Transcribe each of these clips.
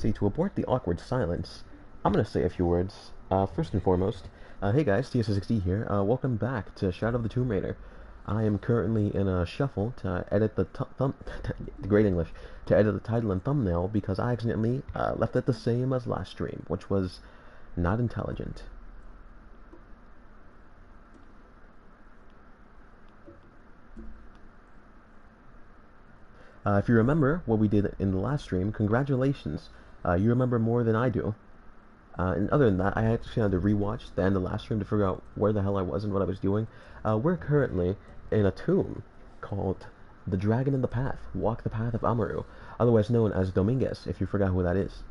See, to abort the awkward silence, I'm gonna say a few words. First and foremost, hey guys, TssXD here. Welcome back to Shadow of the Tomb Raider. I am currently in a shuffle to edit the great English, to edit the title and thumbnail because I accidentally left it the same as last stream, which was not intelligent. If you remember what we did in the last stream, congratulations. You remember more than I do. And other than that, I actually had to rewatch the end of the last stream to figure out where the hell I was and what I was doing. We're currently in a tomb called The Dragon in the Path, Walk the Path of Amaru, otherwise known as Dominguez, if you forgot who that is.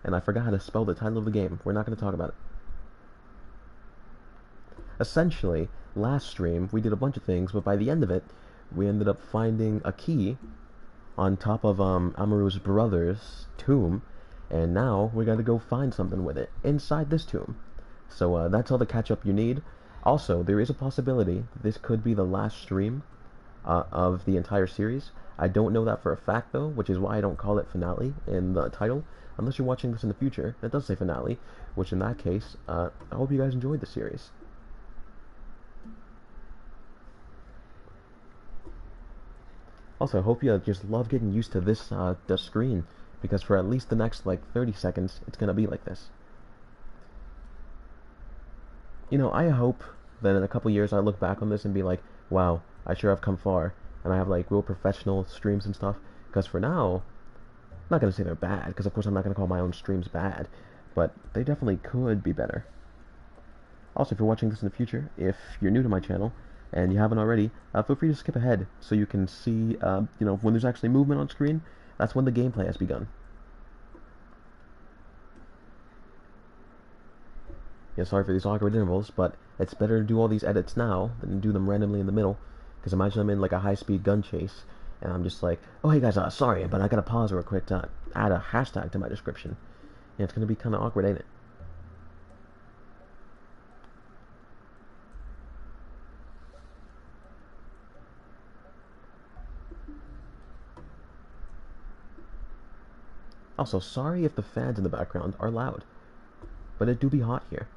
And I forgot how to spell the title of the game. We're not going to talk about it. Essentially, last stream, we did a bunch of things, but by the end of it, we ended up finding a key on top of Amaru's brother's tomb, and now we gotta go find something with it inside this tomb. So that's all the catch-up you need. Also, there is a possibility that this could be the last stream of the entire series. I don't know that for a fact, though, which is why I don't call it finale in the title, unless you're watching this in the future. It does say finale, which in that case, I hope you guys enjoyed the series. Also, I hope you just love getting used to this the screen, because for at least the next, like, 30 seconds, it's gonna be like this. You know, I hope that in a couple years I look back on this and be like, wow, I sure have come far, and I have, like, real professional streams and stuff, because for now, I'm not gonna say they're bad, because of course I'm not gonna call my own streams bad, but they definitely could be better. Also, if you're watching this in the future, if you're new to my channel, and you haven't already, feel free to skip ahead so you can see, you know, when there's actually movement on screen, that's when the gameplay has begun. Yeah, sorry for these awkward intervals, but it's better to do all these edits now than to do them randomly in the middle, because imagine I'm in, like, a high-speed gun chase, and I'm just like, oh, hey guys, sorry, but I gotta pause real quick to add a hashtag to my description. Yeah, it's gonna be kinda awkward, ain't it? Also, sorry if the fans in the background are loud, but it do be hot here.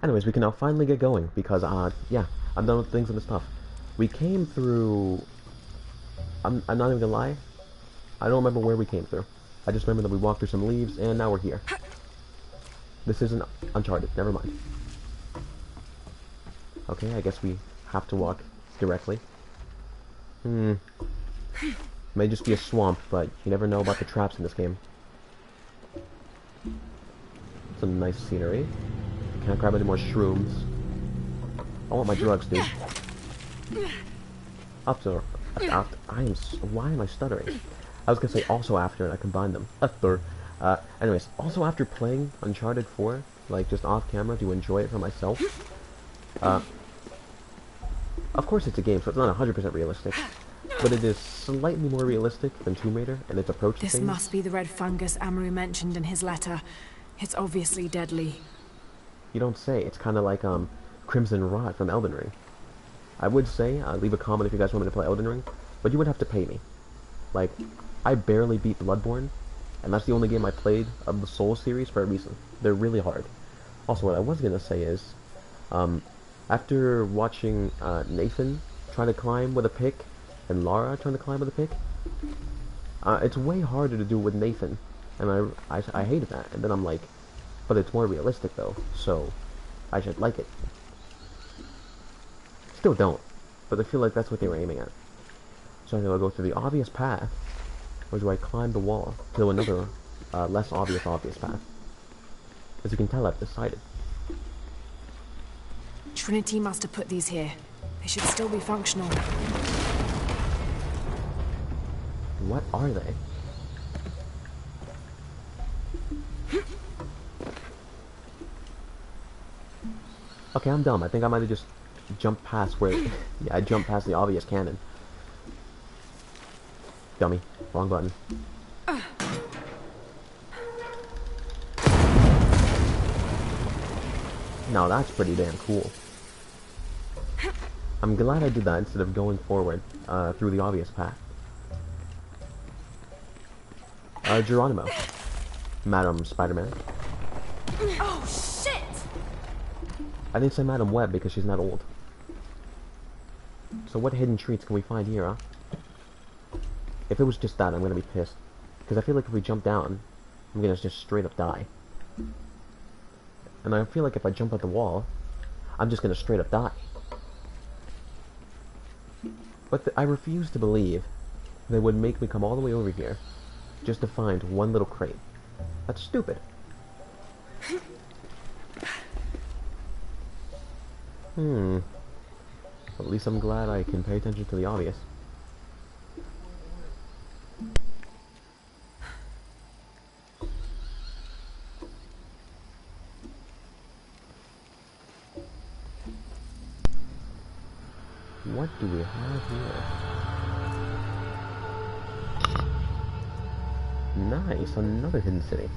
Anyways, we can now finally get going, because, yeah, I'm done with things and the stuff. We came through... I'm not even gonna lie, I don't remember where we came through. I just remember that we walked through some leaves, and now we're here. This isn't Uncharted, never mind. Okay, I guess we have to walk directly. May just be a swamp, but you never know about the traps in this game. Some nice scenery. Can't grab any more shrooms. I want my drugs, dude. After, why am I stuttering? I was gonna say also after, and I combined them. Anyways, also after playing Uncharted 4, like, just off camera to enjoy it for myself, of course it's a game, so it's not 100% realistic, but it is slightly more realistic than Tomb Raider and its approach to things. This must be the red fungus Amaru mentioned in his letter. It's obviously deadly. You don't say. It's kind of like, Crimson Rot from Elden Ring. I would say, leave a comment if you guys want me to play Elden Ring, but you would have to pay me. Like, I barely beat Bloodborne, and that's the only game I played of the Souls series for a reason. They're really hard. Also, what I was gonna say is, after watching Nathan try to climb with a pick and Lara trying to climb with a pick, it's way harder to do with Nathan, and I hated that. And then I'm like, but it's more realistic though, so I should like it. Still don't, but I feel like that's what they were aiming at. So I'm gonna go through the obvious path, or do I climb the wall to another less obvious path? As you can tell, I've decided. Trinity must have put these here. They should still be functional. What are they? Okay, I'm dumb. I think I might have just jumped past where... yeah, I jumped past the obvious cannon. Dummy. Wrong button. Now that's pretty damn cool. I'm glad I did that instead of going forward through the obvious path. Geronimo. Madam Spider-Man. Oh, shit! I didn't say Madam Web because she's not old. So what hidden treats can we find here, huh? If it was just that, I'm gonna be pissed. Because I feel like if we jump down, I'm gonna just straight up die. And I feel like if I jump at the wall, I'm just gonna straight up die. But I refuse to believe they would make me come all the way over here just to find one little crate. That's stupid. At least I'm glad I can pay attention to the obvious. What do we have here? Nice, another hidden city.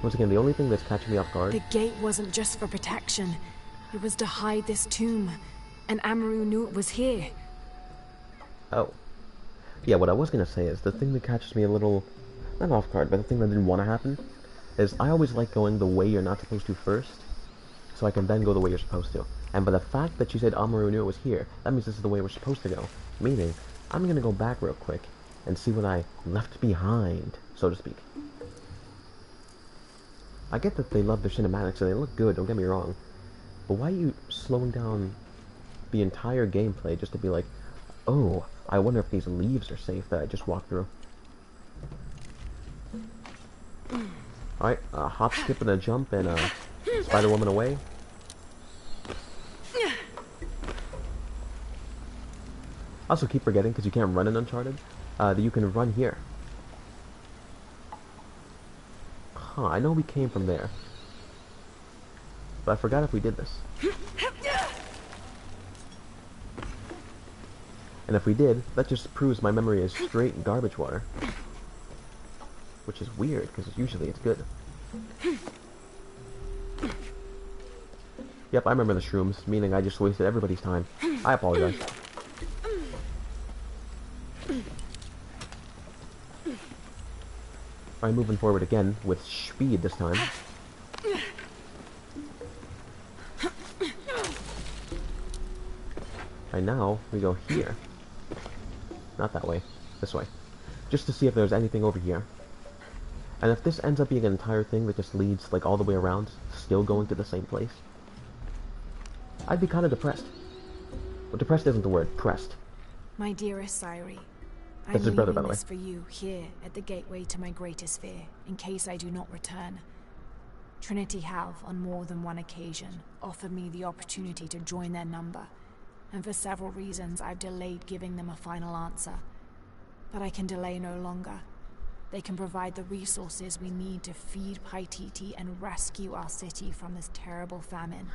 Once again, the only thing that's catching me off guard... The gate wasn't just for protection. It was to hide this tomb. And Amaru knew it was here. Oh. Yeah, what I was gonna say is, the thing that catches me a little... not off guard, but the thing that didn't want to happen is I always like going the way you're not supposed to first, so I can then go the way you're supposed to. And by the fact that you said Amaru knew it was here, that means this is the way we're supposed to go. Meaning, I'm gonna go back real quick and see what I left behind, so to speak. I get that they love their cinematics and they look good, don't get me wrong. But why are you slowing down the entire gameplay just to be like, oh, I wonder if these leaves are safe that I just walked through. Alright, hop, skip, and a jump, and Spider-Woman away. I also keep forgetting, because you can't run in Uncharted, that you can run here. Huh, I know we came from there. But I forgot if we did this. And if we did, that just proves my memory is straight garbage water. Which is weird, because usually it's good. Yep, I remember the shrooms, meaning I just wasted everybody's time. I apologize. Alright, moving forward again, with speed this time. And now, we go here. Not that way. This way. Just to see if there's anything over here. And if this ends up being an entire thing that just leads, like, all the way around, still going to the same place, I'd be kind of depressed. Well, depressed isn't the word. Pressed. My dearest Sairi, That's his brother, by the way. this for you here at the gateway to my greatest fear, in case I do not return. Trinity have, on more than one occasion, offered me the opportunity to join their number, and for several reasons I've delayed giving them a final answer. But I can delay no longer. They can provide the resources we need to feed Paititi and rescue our city from this terrible famine.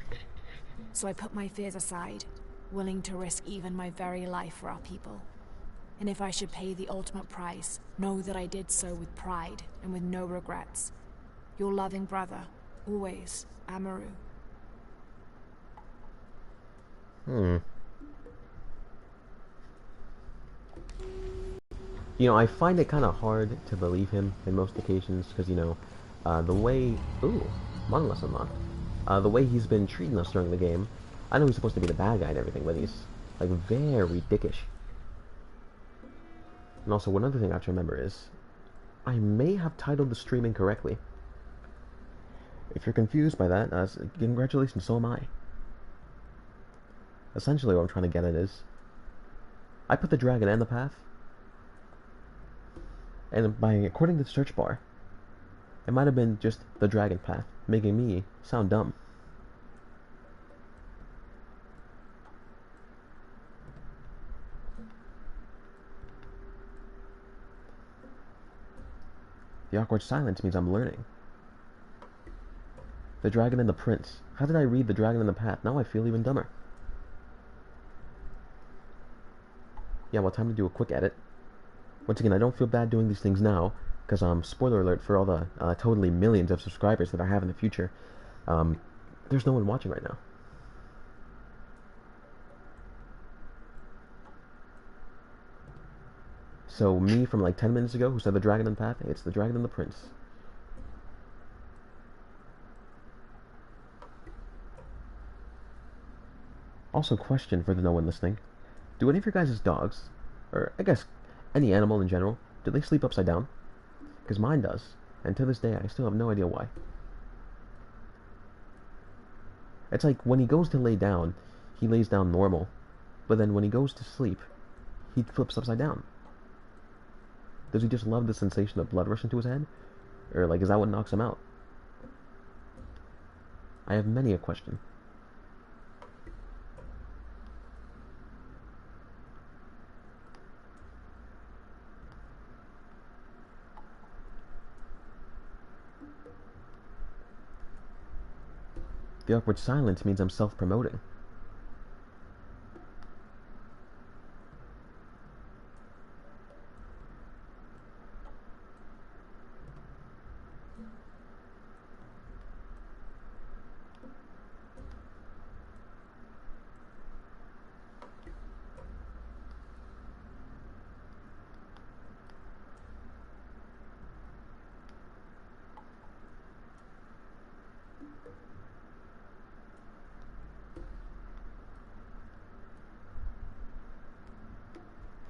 So I put my fears aside, willing to risk even my very life for our people. And if I should pay the ultimate price, know that I did so with pride and with no regrets. Your loving brother, always, Amaru. You know, I find it kind of hard to believe him in most occasions, because, you know, the way... Ooh, monolith unlocked. The way he's been treating us during the game, I know he's supposed to be the bad guy and everything, but he's, like, very dickish. And also, one other thing I have to remember is, I may have titled the stream incorrectly. If you're confused by that, congratulations, so am I. Essentially, what I'm trying to get at is, I put the dragon in the path, and according to the search bar, it might have been just the dragon path, making me sound dumb. The awkward silence means I'm learning. The dragon and the prince. How did I read the dragon and the path? Now I feel even dumber. Yeah, well, time to do a quick edit. Once again, I don't feel bad doing these things now, Because, spoiler alert for all the totally millions of subscribers that I have in the future, there's no one watching right now. So me from like 10 minutes ago who said the dragon and the path, it's the dragon and the prince. Also, question for the no one listening. Do any of your guys' dogs, or I guess any animal in general, do they sleep upside down? Because mine does, and to this day I still have no idea why. It's like when he goes to lay down, he lays down normal, but then when he goes to sleep, he flips upside down. Does he just love the sensation of blood rushing to his head? Or like, is that what knocks him out? I have many a question. The awkward silence means I'm self-promoting.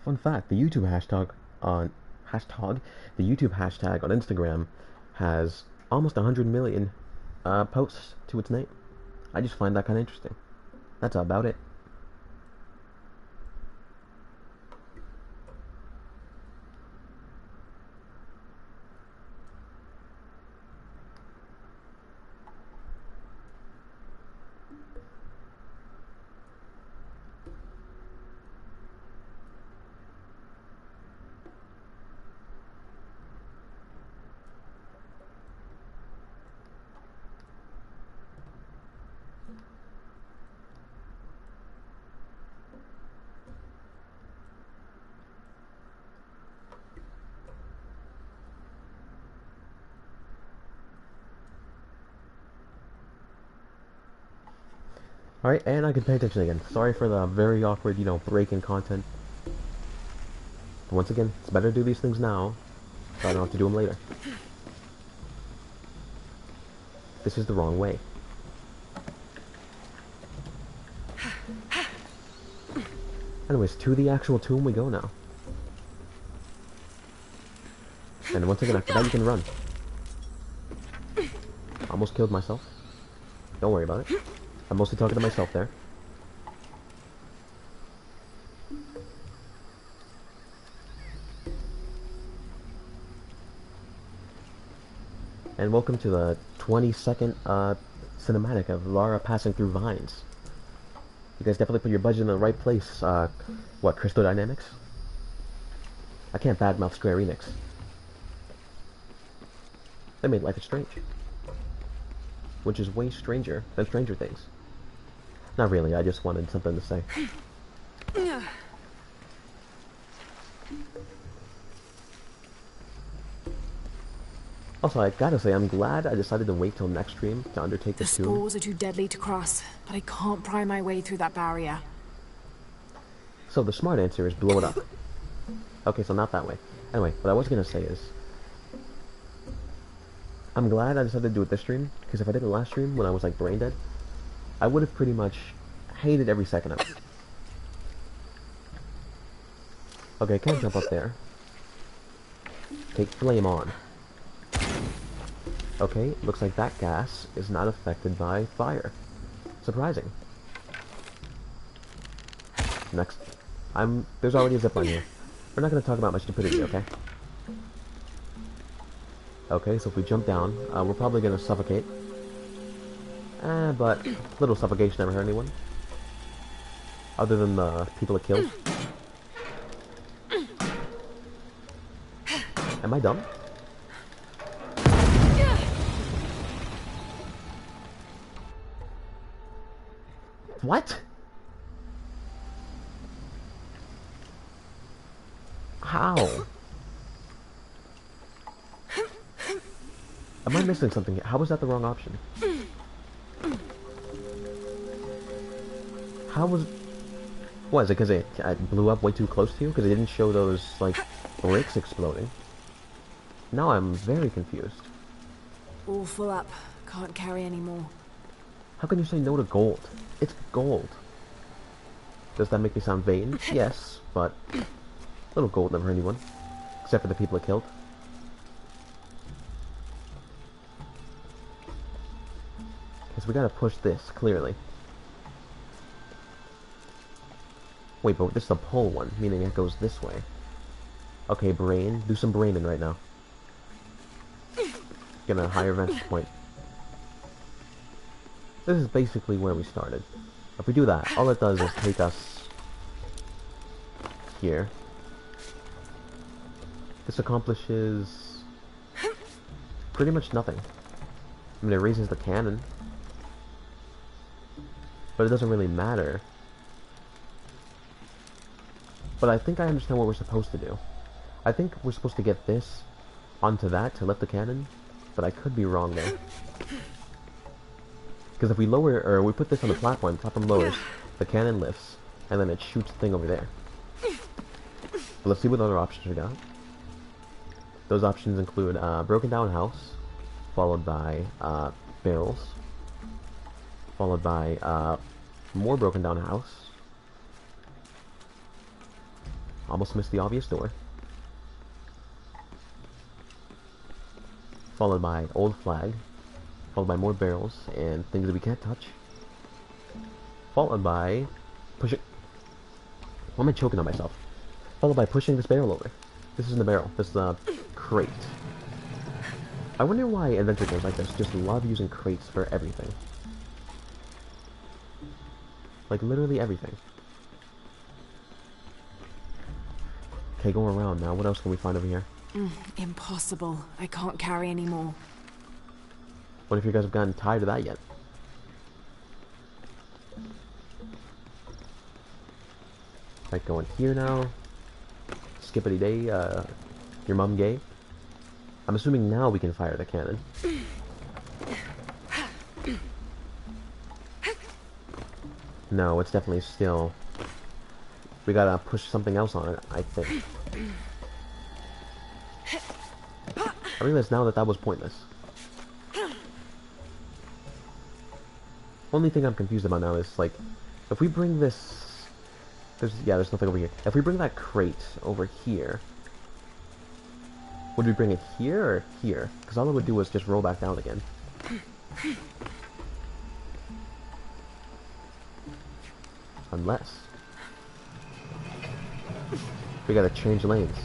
Fun fact, the YouTube hashtag on Instagram has almost 100 million posts to its name. I just find that kind of interesting. That's about it. Alright, and I can pay attention again. Sorry for the very awkward, break in content. But once again, it's better to do these things now, so I don't have to do them later. This is the wrong way. Anyways, to the actual tomb we go now. And once again, after that you can run. Almost killed myself. Don't worry about it. I'm mostly talking to myself there. And welcome to the 20-second cinematic of Lara passing through vines. You guys definitely put your budget in the right place. What, Crystal Dynamics? I can't badmouth Square Enix. They made Life is Strange. Which is way stranger than Stranger Things. Not really, I just wanted something to say. Also, I gotta say, I'm glad I decided to wait till next stream to undertake this tomb. The spores are too deadly to cross, but I can't pry my way through that barrier. So the smart answer is blow it up. Okay, so not that way. Anyway, what I was gonna say is, I'm glad I decided to do it this stream, because if I did it last stream when I was like brain dead, I would have pretty much hated every second of it. Okay, I can't jump up there. Take flame on. Okay, looks like that gas is not affected by fire. Surprising. Next. There's already a zipline here. We're not going to talk about my stupidity, okay? Okay, so if we jump down, we're probably going to suffocate. But little suffocation never hurt anyone. Other than the people it kills. Am I dumb? What? How? Am I missing something here? How was that the wrong option? How was... What, is it because it blew up way too close to you? Because it didn't show those, like, bricks exploding. Now I'm very confused. All full up. Can't carry any more. How can you say no to gold? It's gold. Does that make me sound vain? Yes, but little gold never hurt anyone. Except for the people it killed. Because we gotta push this, clearly. Wait, but this is the pole one, meaning it goes this way. Okay, brain. Do some braining right now. Get a higher vantage point. This is basically where we started. If we do that, all it does is take us here. This accomplishes pretty much nothing. I mean, it raises the cannon, but it doesn't really matter. But I think I understand what we're supposed to do. I think we're supposed to get this onto that to lift the cannon, but I could be wrong there. Because if we lower, or we put this on the platform lowers, the cannon lifts, and then it shoots the thing over there. But let's see what other options we got. Those options include broken down house, followed by barrels, followed by more broken down house. Almost missed the obvious door. Followed by old flag, followed by more barrels and things that we can't touch. Followed by pushing... Why am I choking on myself? Followed by pushing this barrel over. This isn't a barrel, this is a crate. I wonder why adventure games like this just love using crates for everything. Like literally everything. Okay, go around now. What else can we find over here? Impossible. I can't carry any more. What if you guys have gotten tired of that yet? Right, going here now. Skippity day, your mum gay. I'm assuming now we can fire the cannon. No, it's definitely still... We gotta push something else on it, I think. I realize now that that was pointless. Only thing I'm confused about now is, like, if we bring this... there's nothing over here. If we bring that crate over here... Would we bring it here or here? Because all it would do was just roll back down again. Unless... we gotta change lanes.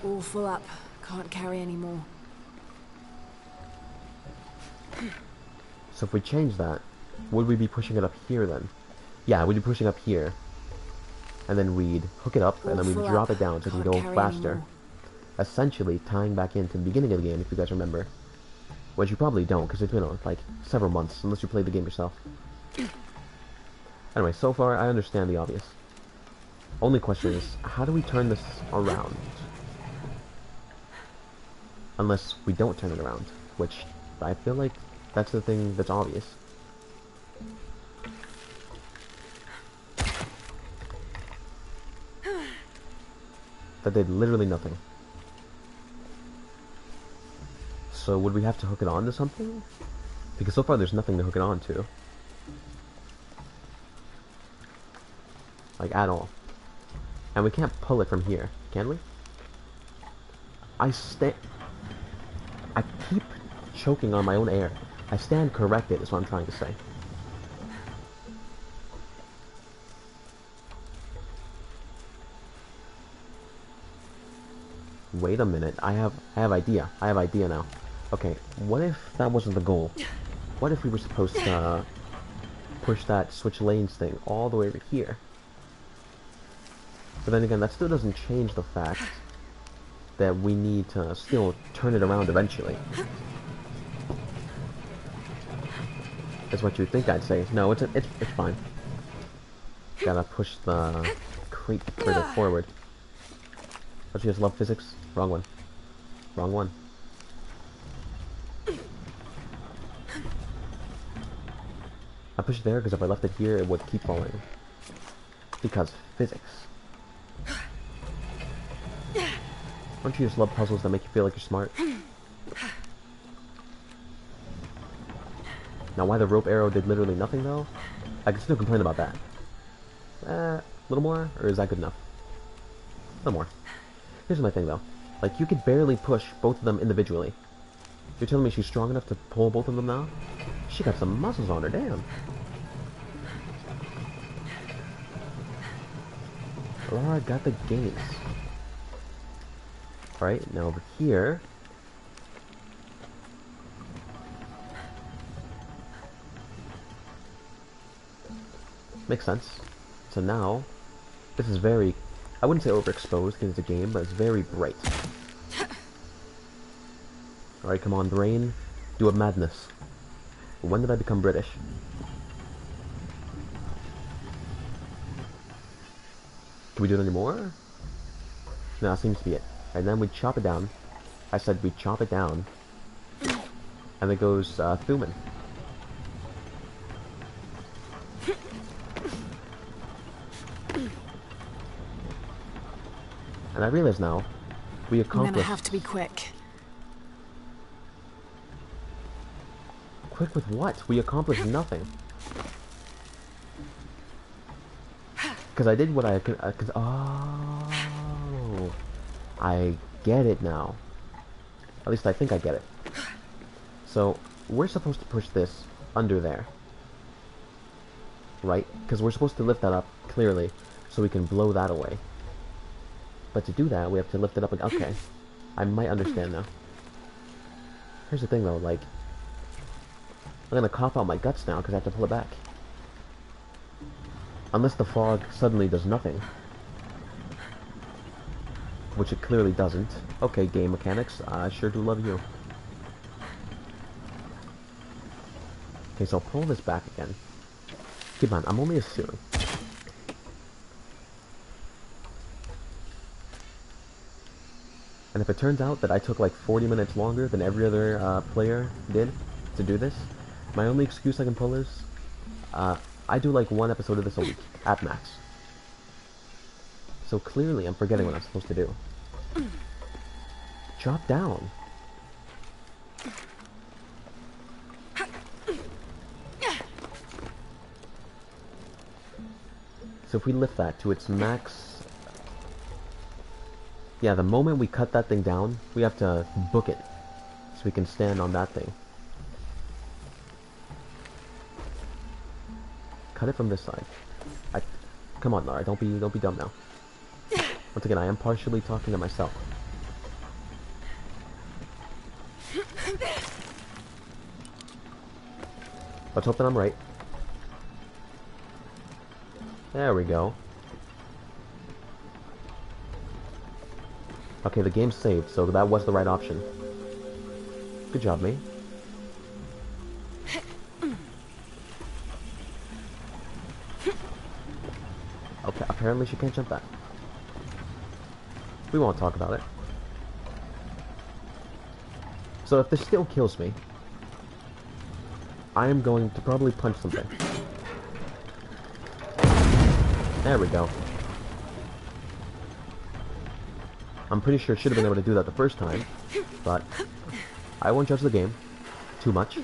All full up. Can't carry any more. So if we change that, would we be pushing it up here then? Yeah, we'd be pushing up here. And then we'd hook it up, and then we'd drop it down so it can go faster. Essentially tying back into the beginning of the game, if you guys remember. Which you probably don't, because it's been like several months, unless you played the game yourself. Anyway, so far I understand the obvious. Only question is, how do we turn this around? Unless we don't turn it around, which I feel like that's the thing that's obvious. That did literally nothing. So would we have to hook it on to something? Because so far there's nothing to hook it on to. Like, at all. And we can't pull it from here, can we? I keep choking on my own air. I stand corrected, is what I'm trying to say. Wait a minute, I have idea. I have idea now. Okay, what if that wasn't the goal? What if we were supposed to push that switch lanes thing all the way over here? But then again, that still doesn't change the fact that we need to still turn it around eventually. That's what you'd think I'd say. No, it's fine. Gotta push the crate further forward. Don't you just love physics? Wrong one. Wrong one. pushed it there because if I left it here, it would keep falling. Because physics. Don't you just love puzzles that make you feel like you're smart? Now, why the rope arrow did literally nothing, though? I can still complain about that. A little more? Or is that good enough? A little more. Here's my thing, though. Like, you could barely push both of them individually. You're telling me she's strong enough to pull both of them now? She got some muscles on her, damn. Laura got the gains. Alright, now over here... Makes sense. So now, this is very, I wouldn't say overexposed because it's a game, but it's very bright. Alright, come on, brain. Do a madness. When did I become British? Can we do it anymore? No, that seems to be it. And then we chop it down. I said we chop it down. And it goes, Thuman. And I realize now, we accomplished... I'm gonna have to be quick. Quick with what? We accomplished nothing. Because I did what I could... oh... I get it now. At least I think I get it. So, we're supposed to push this under there. Right? Because we're supposed to lift that up, clearly, so we can blow that away. But to do that, we have to lift it up and... Okay. I might understand now. Here's the thing, though, like... I'm gonna cough out my guts now, because I have to pull it back. Unless the fog suddenly does nothing. Which it clearly doesn't. Okay, game mechanics, I sure do love you. Okay, so I'll pull this back again. Keep on, I'm only assuming. And if it turns out that I took like 40 minutes longer than every other player did to do this, my only excuse I can pull is, I do like one episode of this a week, at max. So clearly I'm forgetting what I'm supposed to do. Chop down. So if we lift that to its max... Yeah, the moment we cut that thing down, we have to book it. So we can stand on that thing. Cut it from this side. Come on, Lara, don't be dumb now. Once again, I am partially talking to myself. Let's hope that I'm right. There we go. Okay, the game's saved, so that was the right option. Good job, mate. Okay, apparently she can't jump that. We won't talk about it. So if this still kills me, I am going to probably punch something. There we go. I'm pretty sure it should have been able to do that the first time, but I won't judge the game too much.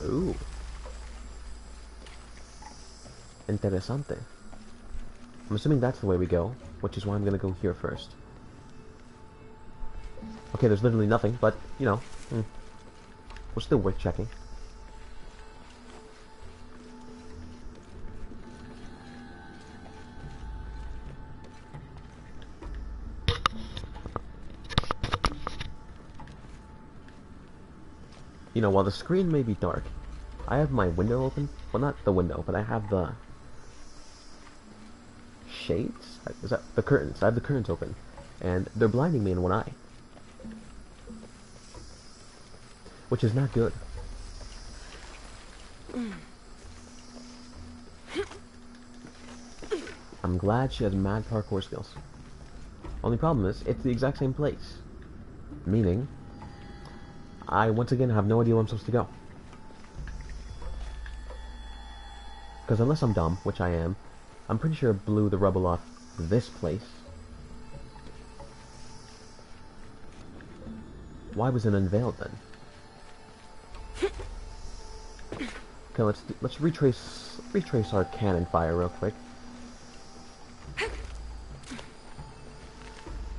Ooh. Interesante. I'm assuming that's the way we go, which is why I'm gonna go here first. Okay, there's literally nothing, but, you know, was still worth checking. You know, while the screen may be dark, I have my window open. Well, not the window, but I have the shades? Is that the curtains? I have the curtains open, and they're blinding me in one eye. Which is not good. I'm glad she has mad parkour skills. Only problem is, it's the exact same place. Meaning, I once again have no idea where I'm supposed to go. Because unless I'm dumb, which I am, I'm pretty sure it blew the rubble off this place. Why was it unveiled then? Okay, let's retrace our cannon fire real quick.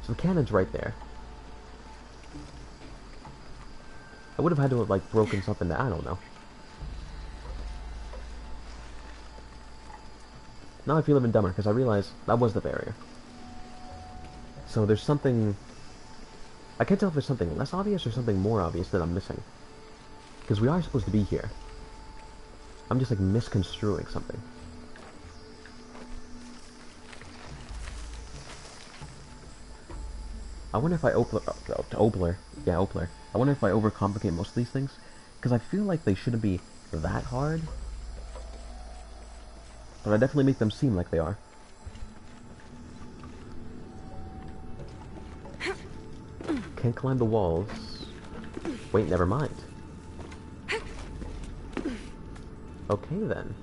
So the cannon's right there. I would have had to have like broken something that I don't know. Now I feel even dumber because I realize that was the barrier. So there's something. I can't tell if there's something less obvious or something more obvious that I'm missing. Because we are supposed to be here. I'm just like misconstruing something. I wonder if I Opler. I wonder if I overcomplicate most of these things. Because I feel like they shouldn't be that hard. But I definitely make them seem like they are. Can't climb the walls. Wait, never mind. Okay then.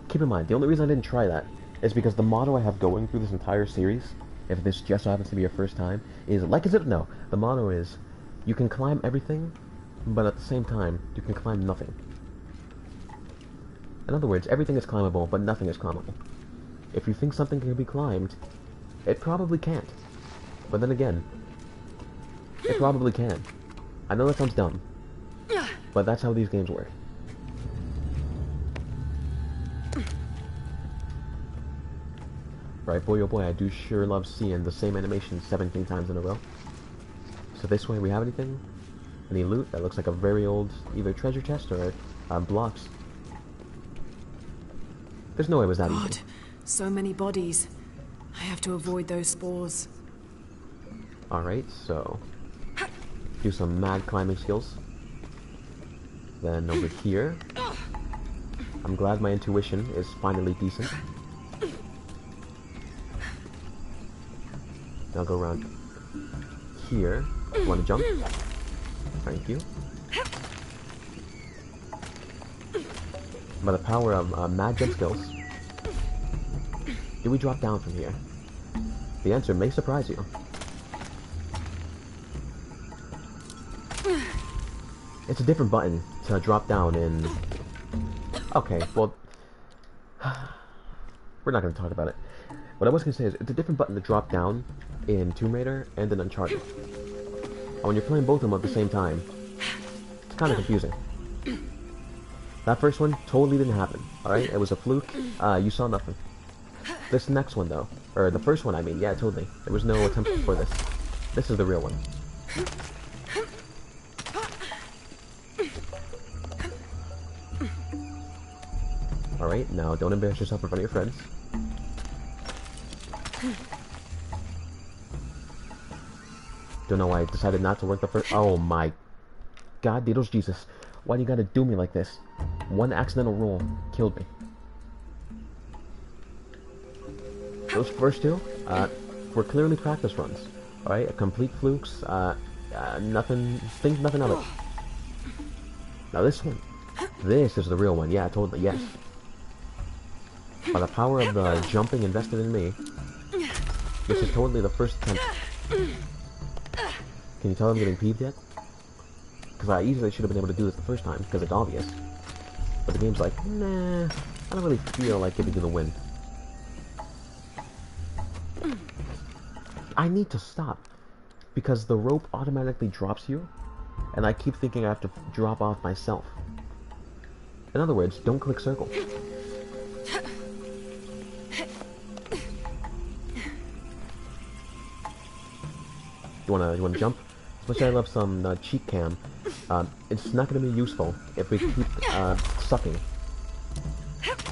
Keep in mind, the only reason I didn't try that is because the motto I have going through this entire series, if this just so happens to be your first time, is like as if no. The motto is, you can climb everything, but at the same time, you can climb nothing. In other words, everything is climbable, but nothing is climbable. If you think something can be climbed, it probably can't. But then again, it probably can. I know that sounds dumb, but that's how these games work. Right, boy oh boy, I do sure love seeing the same animation 17 times in a row. So this way, we have anything? Any loot that looks like a very old, either treasure chest or blocks? There's no way it was that easy. So many bodies. I have to avoid those spores. Alright, so do some mad climbing skills. Then over here, I'm glad my intuition is finally decent. I'll go around here. Want to jump? Thank you. By the power of mad jump skills, do we drop down from here? The answer may surprise you. It's a different button to drop down in... Okay, well... We're not going to talk about it. What I was going to say is, it's a different button to drop down in Tomb Raider and in Uncharted. And when you're playing both of them at the same time, it's kind of confusing. That first one totally didn't happen, alright? It was a fluke. You saw nothing. This next one, though, or the first one, I mean, yeah, totally. There was no attempt for this. This is the real one. Alright, now don't embarrass yourself in front of your friends. Don't know why I decided not to work the first... Oh my... God, Diddles Jesus. Why do you gotta do me like this? One accidental roll killed me. Those first two, were clearly practice runs. Alright, complete flukes, nothing... Think nothing of it. Now this one. This is the real one. Yeah, totally, yes. By the power of the jumping invested in me, this is totally the first attempt. Can you tell I'm getting peeved yet? Because I easily should have been able to do this the first time, because it's obvious. But the game's like, nah, I don't really feel like giving you the win. I need to stop, because the rope automatically drops you, and I keep thinking I have to drop off myself. In other words, don't click circle. You wanna jump? As much as I love some cheat cam, it's not gonna be useful if we keep sucking.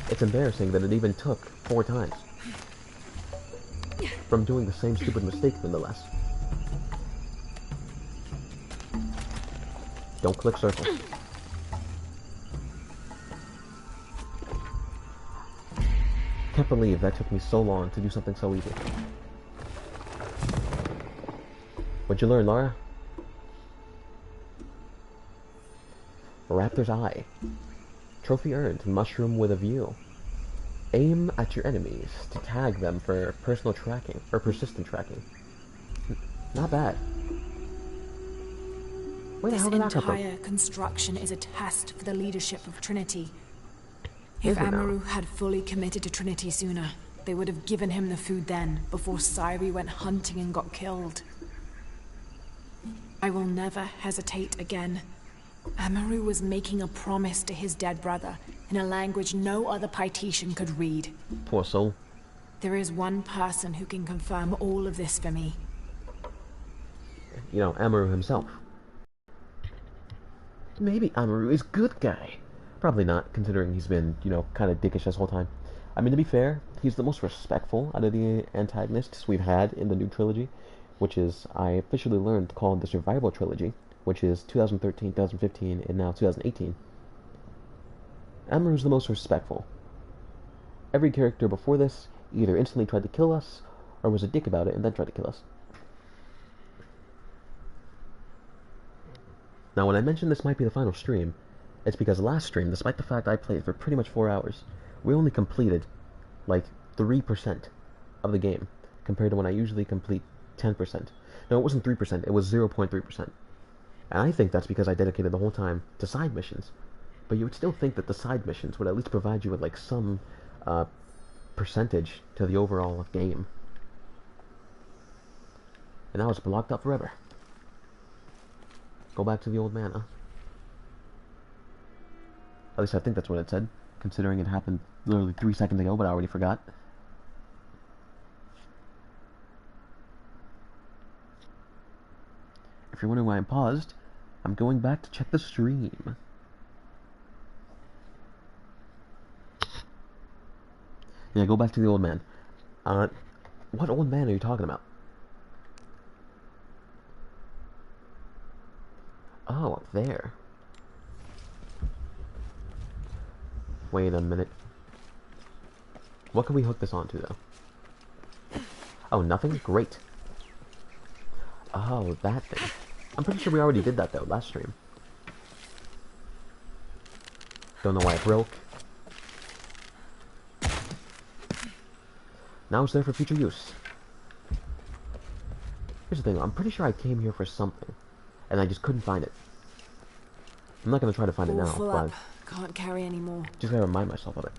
It's embarrassing that it even took 4 times. From doing the same stupid mistake, nonetheless. Don't click circle. can't believe that took me so long to do something so easy. What'd you learn, Laura? Raptor's Eye. Trophy earned. Mushroom with a view. Aim at your enemies to tag them for personal tracking, or persistent tracking. Not bad. Where the This hell did that come from? entire construction is a test for the leadership of Trinity. If Is it now? Amaru had fully committed to Trinity sooner, they would have given him the food then, before Syri went hunting and got killed. I will never hesitate again. Amaru was making a promise to his dead brother in a language no other Paititian could read. Poor soul. There is one person who can confirm all of this for me. You know, Amaru himself. Maybe Amaru is good guy. Probably not, considering he's been, you know, kind of dickish this whole time. I mean, to be fair, he's the most respectful out of the antagonists we've had in the new trilogy, which is, I officially learned to call it the Survival Trilogy, which is 2013, 2015, and now 2018. Amaru's the most respectful. Every character before this either instantly tried to kill us, or was a dick about it and then tried to kill us. Now, when I mentioned this might be the final stream, it's because last stream, despite the fact I played for pretty much 4 hours, we only completed, like, 3% of the game, compared to when I usually complete 10%. No, it wasn't 3%, it was 0.3%. And I think that's because I dedicated the whole time to side missions. But you would still think that the side missions would at least provide you with, like, some, percentage to the overall game. And now it's blocked up forever. Go back to the old man, huh? At least I think that's what it said, considering it happened literally 3 seconds ago, but I already forgot. If you're wondering why I'm paused, I'm going back to check the stream. Yeah, go back to the old man. What old man are you talking about? Oh, up there. Wait a minute. What can we hook this onto, though? Oh, nothing? Great. Oh, that thing. I'm pretty sure we already did that, though, last stream. Don't know why it broke. Now it's there for future use. Here's the thing, I'm pretty sure I came here for something, and I just couldn't find it. I'm not gonna try to find it now, Full but up. Can't carry anymore. just gotta remind myself of it.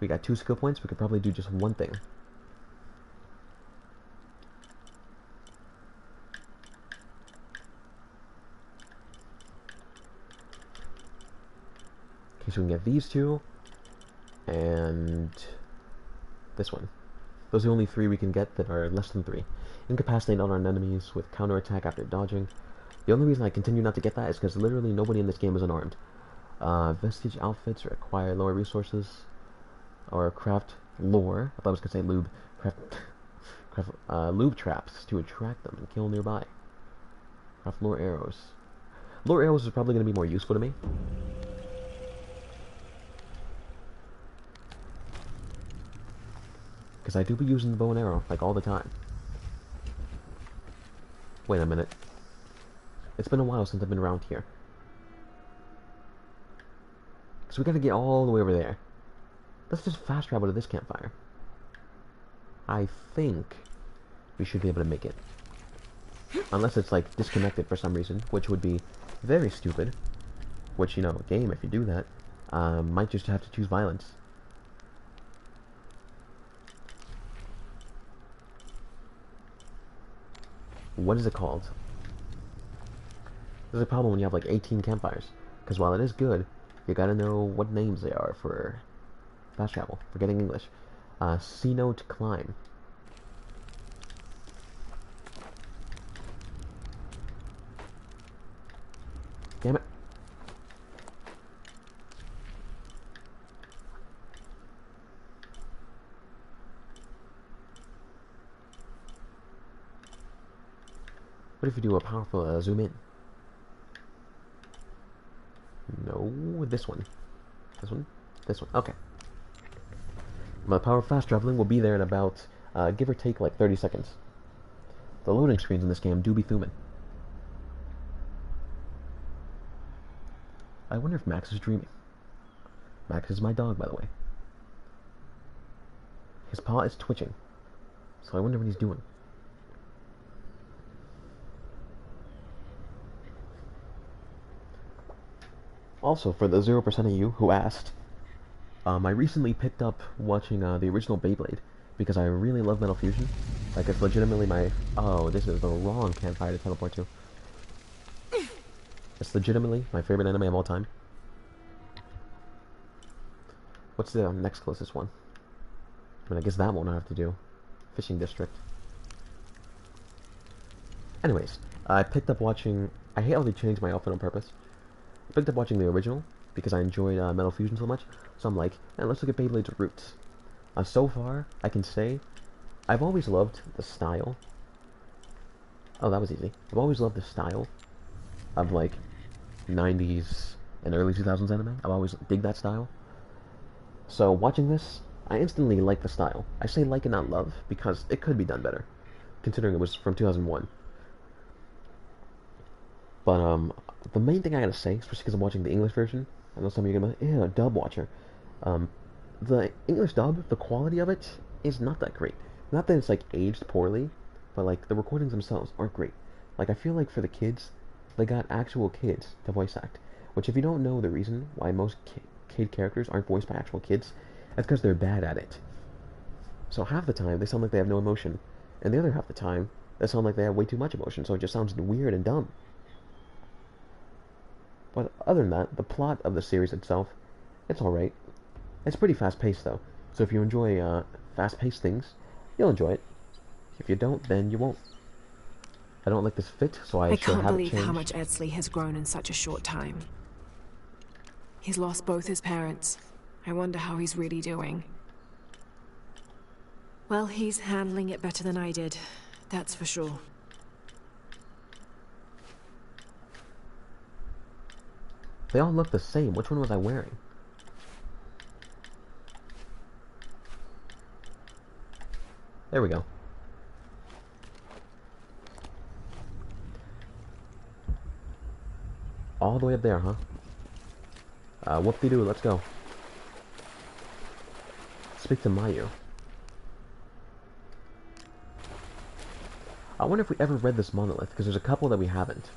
We got 2 skill points, we could probably do just one thing. Okay, so we can get these 2, and this one. Those are the only 3 we can get that are less than 3. Incapacitate all our enemies with counterattack after dodging. The only reason I continue not to get that is because literally nobody in this game is unarmed. Vestige outfits require lower resources, or craft lore. I thought I was gonna say lube. Craft lube traps to attract them and kill nearby. Craft lore arrows. Lore arrows is probably gonna be more useful to me. Because I do be using the bow and arrow, like, all the time. Wait a minute. It's been a while since I've been around here. So we gotta get all the way over there. Let's just fast travel to this campfire. I think we should be able to make it. Unless it's, like, disconnected for some reason, which would be very stupid. Which, you know, game, if you do that, might just have to choose violence. What is it called? There's a problem when you have like 18 campfires. Because while it is good, you gotta know what names they are for fast travel, forgetting English. C-note climb. Damn it. What if you do a powerful zoom in? No, this one. This one? This one. Okay. My power of fast traveling will be there in about, give or take, like 30 seconds. The loading screens in this game do be thumbing. I wonder if Max is dreaming. Max is my dog, by the way. His paw is twitching, so I wonder what he's doing. Also, for the 0% of you who asked, I recently picked up watching the original Beyblade because I really love Metal Fusion. Like, it's legitimately my... Oh, this is the wrong campfire to teleport to. It's legitimately my favorite anime of all time. What's the next closest one? I mean, I guess that one I have to do. Fishing District. Anyways, I picked up watching... I hate how they changed my outfit on purpose. I picked up watching the original because I enjoyed Metal Fusion so much. So I'm like, man, let's look at Beyblade's roots. So far, I can say I've always loved the style. Oh, that was easy. I've always loved the style of, like, 90s and early 2000s anime. I've always digged that style. So watching this, I instantly like the style. I say like and not love because it could be done better, considering it was from 2001. But the main thing I gotta say, especially because I'm watching the English version, I know some of you are gonna be, ew, dub watcher. The English dub, the quality of it is not that great. Not that it's like aged poorly, but like the recordings themselves aren't great. Like I feel like for the kids, they got actual kids to voice act. Which if you don't know the reason why most kid characters aren't voiced by actual kids, that's because they're bad at it. So half the time they sound like they have no emotion, and the other half the time they sound like they have way too much emotion, so it just sounds weird and dumb. But other than that, the plot of the series itself, it's alright. It's pretty fast-paced, though. So if you enjoy fast-paced things, you'll enjoy it. If you don't, then you won't. I don't like this fit, so I sure can't have it believe changed. how much Edsley has grown in such a short time. He's lost both his parents. I wonder how he's really doing. Well, he's handling it better than I did. That's for sure. They all look the same. Which one was I wearing? There we go. All the way up there, huh? Whoop-de-doo, let's go. Speak to Mayu. I wonder if we ever read this monolith, because there's a couple that we haven't.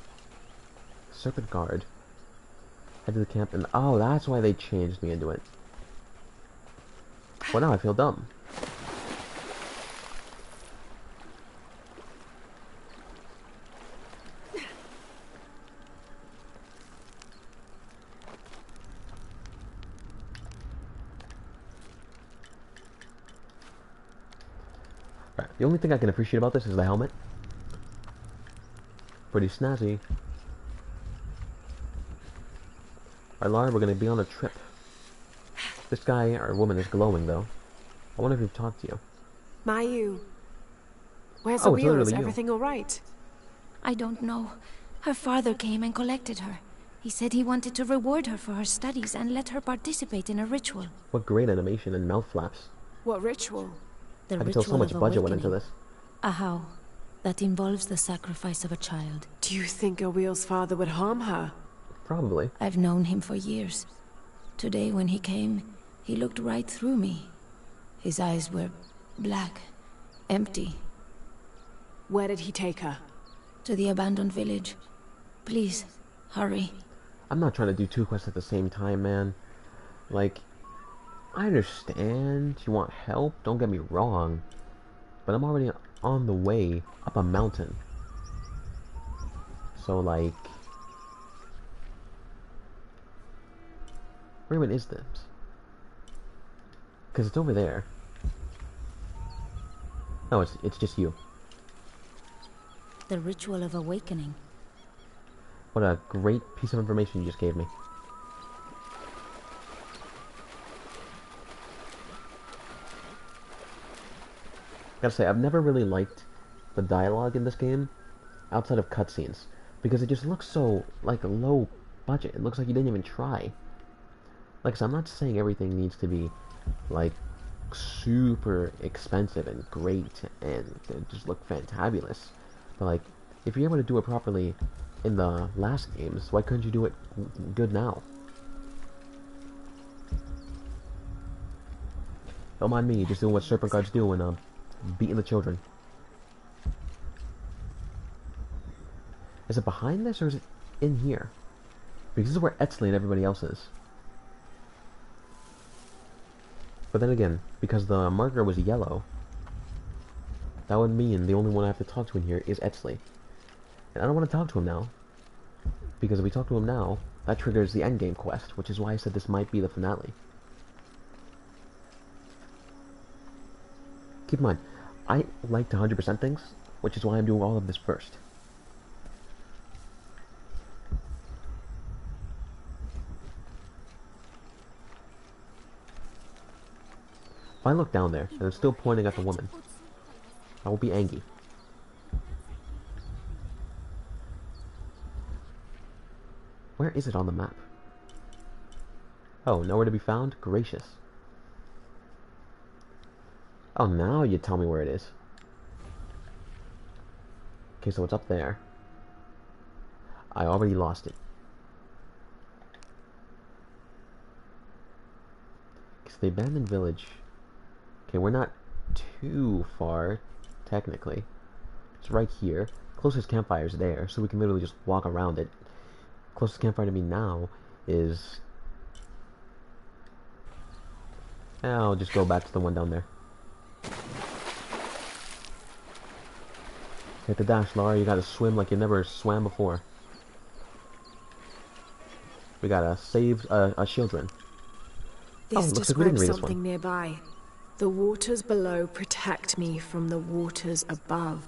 Serpent Guard. Head to the camp, and oh, that's why they changed me into it. Well, now I feel dumb. Right. The only thing I can appreciate about this is the helmet. Pretty snazzy. Alright, Lara, we're gonna be on a trip. This guy, or woman, is glowing, though. I wonder if we've talked to you. Mayu. Where's Oh, the it's wheel? Is literally you. everything all right? I don't know. Her father came and collected her. He said he wanted to reward her for her studies and let her participate in a ritual. What great animation and mouth flaps. What ritual? The I can tell so much budget went into this. A how? That involves the sacrifice of a child. Do you think Awil's father would harm her? Probably. I've known him for years. Today when he came, he looked right through me. His eyes were black, empty. Where did he take her? To the abandoned village. Please, hurry. I'm not trying to do two quests at the same time, man. Like, I understand you want help, don't get me wrong. But I'm already on the way up a mountain. So, like... Where even is this? Because it's over there. No, it's just you. The ritual of awakening. What a great piece of information you just gave me. Gotta say, I've never really liked the dialogue in this game outside of cutscenes because it just looks so, like, low budget. It looks like you didn't even try. Like I said, I'm not saying everything needs to be, like, super expensive and great and just look fantabulous. But, like, if you're able to do it properly in the last games, why couldn't you do it good now? Don't mind me, just doing what serpent guards do and beating the children. Is it behind this or is it in here? Because this is where Etzli and everybody else is. But then again, because the marker was yellow, that would mean the only one I have to talk to in here is Etzli. And I don't want to talk to him now. Because if we talk to him now, that triggers the endgame quest, which is why I said this might be the finale. Keep in mind, I like to 100% things, which is why I'm doing all of this first. If I look down there, and I'm still pointing at the woman, I will be angry. Where is it on the map? Oh, nowhere to be found? Gracious. Oh, now you tell me where it is. Okay, so it's up there. I already lost it. It's the abandoned village. Okay, we're not too far, technically. It's right here. Closest campfire's there, so we can literally just walk around it. Closest campfire to me now is... I'll just go back to the one down there. Hit the dash, Lara. You gotta swim like you never swam before. We gotta save children. This looks like we didn't describes read this something one. nearby. The waters below protect me from the waters above.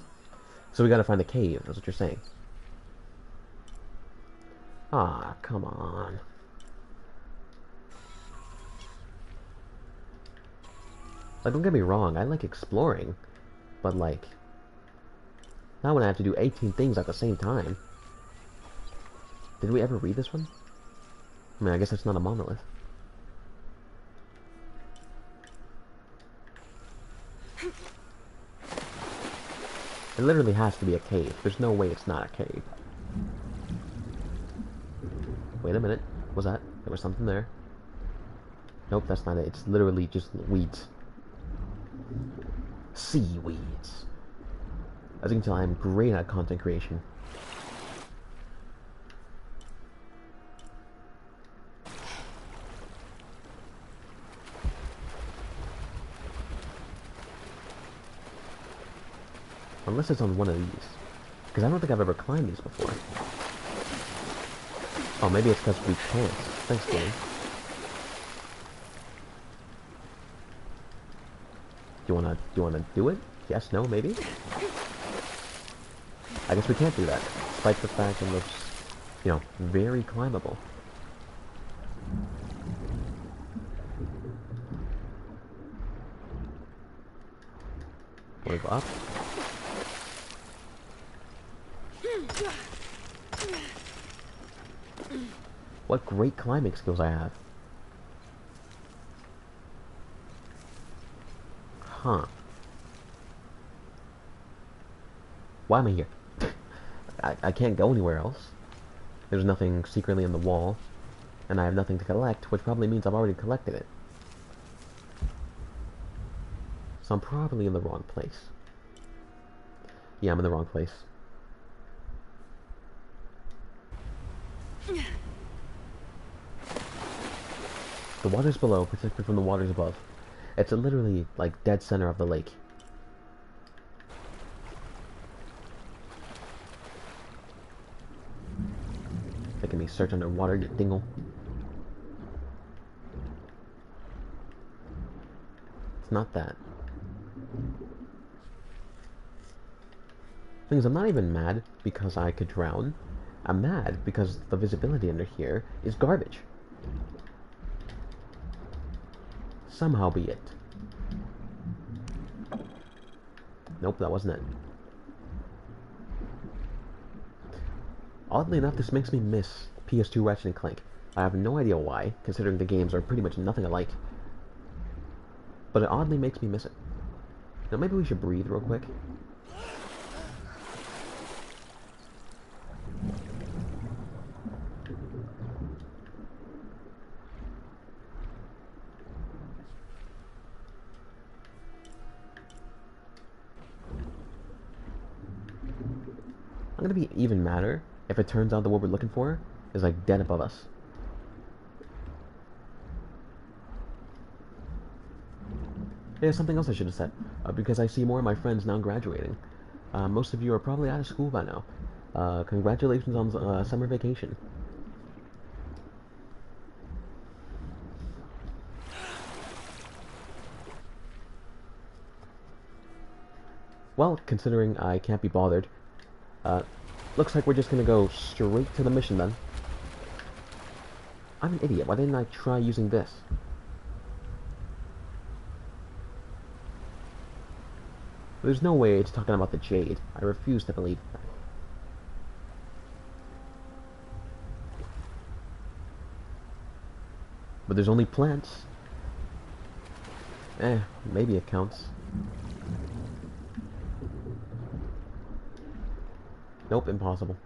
So we gotta find a cave, that's what you're saying. Ah, come on. Like, don't get me wrong, I like exploring. But, like... Not when I have to do 18 things at the same time. Did we ever read this one? I mean, I guess it's not a monolith. It literally has to be a cave. There's no way it's not a cave. Wait a minute. What was that? There was something there. Nope, that's not it. It's literally just weeds. Seaweeds. As you can tell, I am great at content creation. Unless it's on one of these. Because I don't think I've ever climbed these before. Oh, maybe it's because we can't. Thanks, game. Do you wanna do it? Yes, no, maybe? I guess we can't do that, despite the fact it looks, you know, very climbable. Wanna go up? What great climbing skills I have. Huh. Why am I here? I can't go anywhere else. There's nothing secretly in the wall. And I have nothing to collect, which probably means I've already collected it. So I'm probably in the wrong place. Yeah, I'm in the wrong place. The waters below protect me from the waters above. It's literally, like, dead center of the lake. Making me search underwater, you dingle. It's not that. Thing is, I'm not even mad because I could drown. I'm mad because the visibility under here is garbage. Somehow be it. Nope, that wasn't it. Oddly enough, this makes me miss PS2 Ratchet & Clank. I have no idea why, considering the games are pretty much nothing alike. But it oddly makes me miss it. Now maybe we should breathe real quick. I'm gonna be even madder if it turns out that what we're looking for is like dead above us. There's something else I should have said, because I see more of my friends now graduating. Most of you are probably out of school by now. Congratulations on summer vacation. Well, considering I can't be bothered, looks like we're just gonna go straight to the mission then. I'm an idiot. Why didn't I try using this? There's no way it's talking about the jade. I refuse to believe that. But there's only plants. Maybe it counts. Nope, impossible.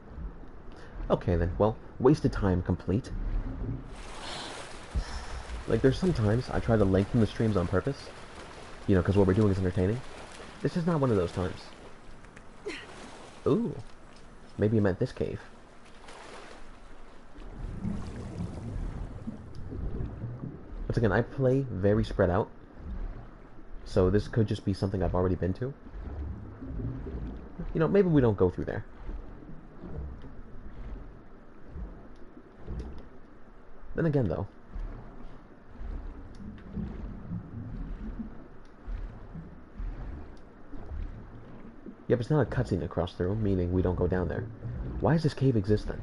Okay then, well, wasted time complete. Like, there's sometimes I try to lengthen the streams on purpose. You know, because what we're doing is entertaining. This is not one of those times. Ooh. Maybe you meant this cave. Once again, I play very spread out. So this could just be something I've already been to. You know, maybe we don't go through there. Then again, though. Yep, it's not a cutscene to cross through, meaning we don't go down there. Why does this cave exist then?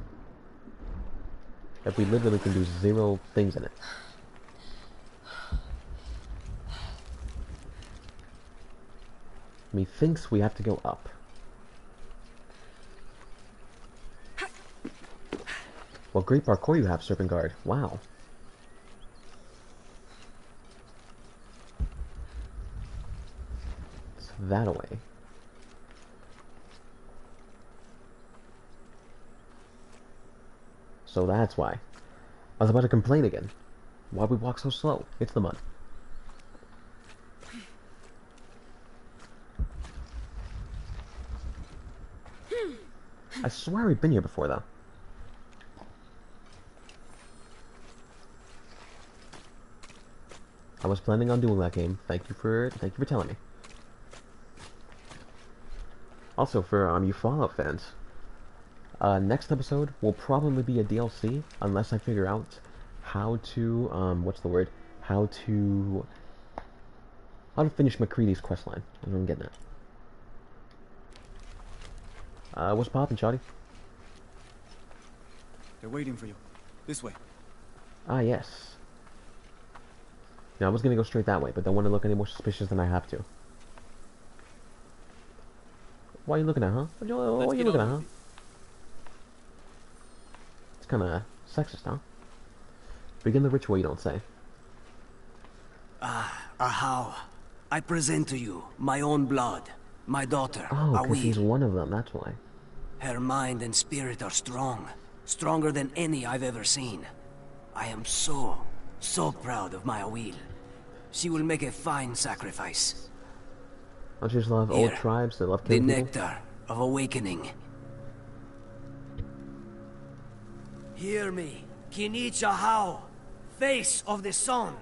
If we literally can do 0 things in it. Methinks we have to go up. Well, great parkour you have, Serpent Guard. Wow. It's that away. So that's why. I was about to complain again. Why we walk so slow? It's the mud. I swear we've been here before, though. I was planning on doing that game. Thank you for telling me. Also, for you Fallout fans, next episode will probably be a DLC, unless I figure out how to how to finish McCready's questline. I don't get that. What's poppin', Shotty? They're waiting for you. This way. Ah, yes. Now, I was gonna go straight that way, but don't want to look any more suspicious than I have to. What are you looking at, huh? What are you looking at, huh? It's kinda sexist, huh? Begin the ritual, you don't say. Ahau, I present to you my own blood, my daughter, Oh, because he's one of them, that's why. Her mind and spirit are strong, stronger than any I've ever seen. I am so proud of my Awil. She will make a fine sacrifice. Don't you just love old tribes that love killing the people? nectar of awakening. Hear me, Kinich Ahau, face of the sun.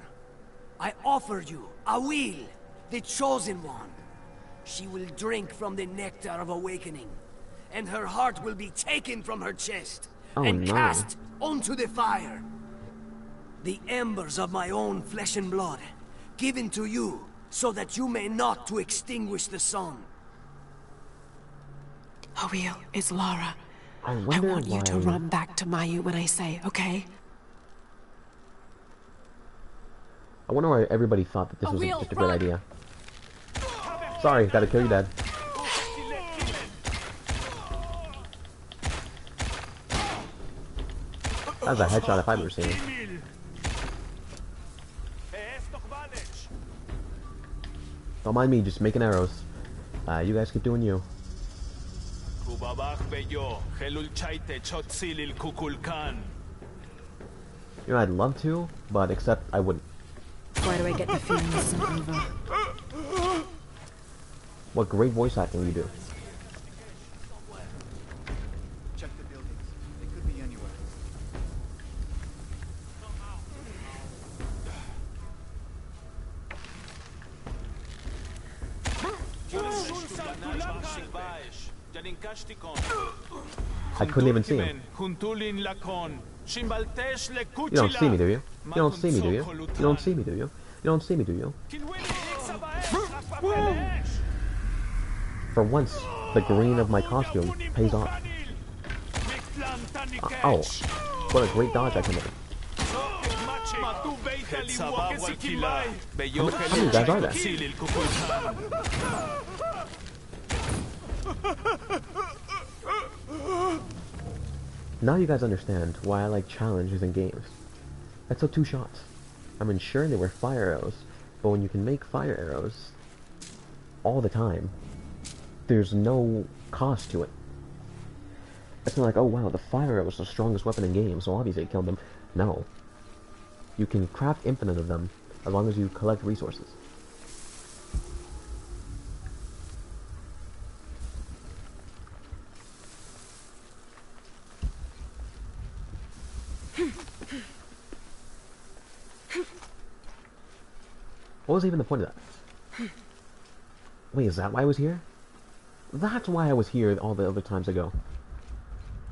I offer you Awil, the chosen one. She will drink from the nectar of awakening, and her heart will be taken from her chest and cast onto the fire. The embers of my own flesh and blood, given to you, so that you may not to extinguish the sun. Awil, it's Lara. I I wonder want you to why- run back to Mayu when I say, okay? I wonder why everybody thought that this was just a great idea. Sorry, gotta kill your dad. That was a headshot if I've ever seen it. Don't mind me, just making arrows. You guys keep doing you. You know, I'd love to, but except I wouldn't. Why do I get the feeling this isn't over? What great voice acting you do. Check the buildings. They could be anywhere. I couldn't even see him. You don't see me, do you? You don't see me, do you? You don't see me, do you? You don't see me, do you? For once, the green of my costume pays off. Oh, what a great dodge I committed. How many guys are there? Now you guys understand why I like challenges in games. I took 2 shots. I'm ensuring they were fire arrows, but when you can make fire arrows all the time, there's no cost to it. It's not like, oh wow, the fire arrow was the strongest weapon in game, so obviously it killed them. No. You can craft infinite of them as long as you collect resources. What was even the point of that? Wait, is that why I was here? That's why I was here all the other times ago.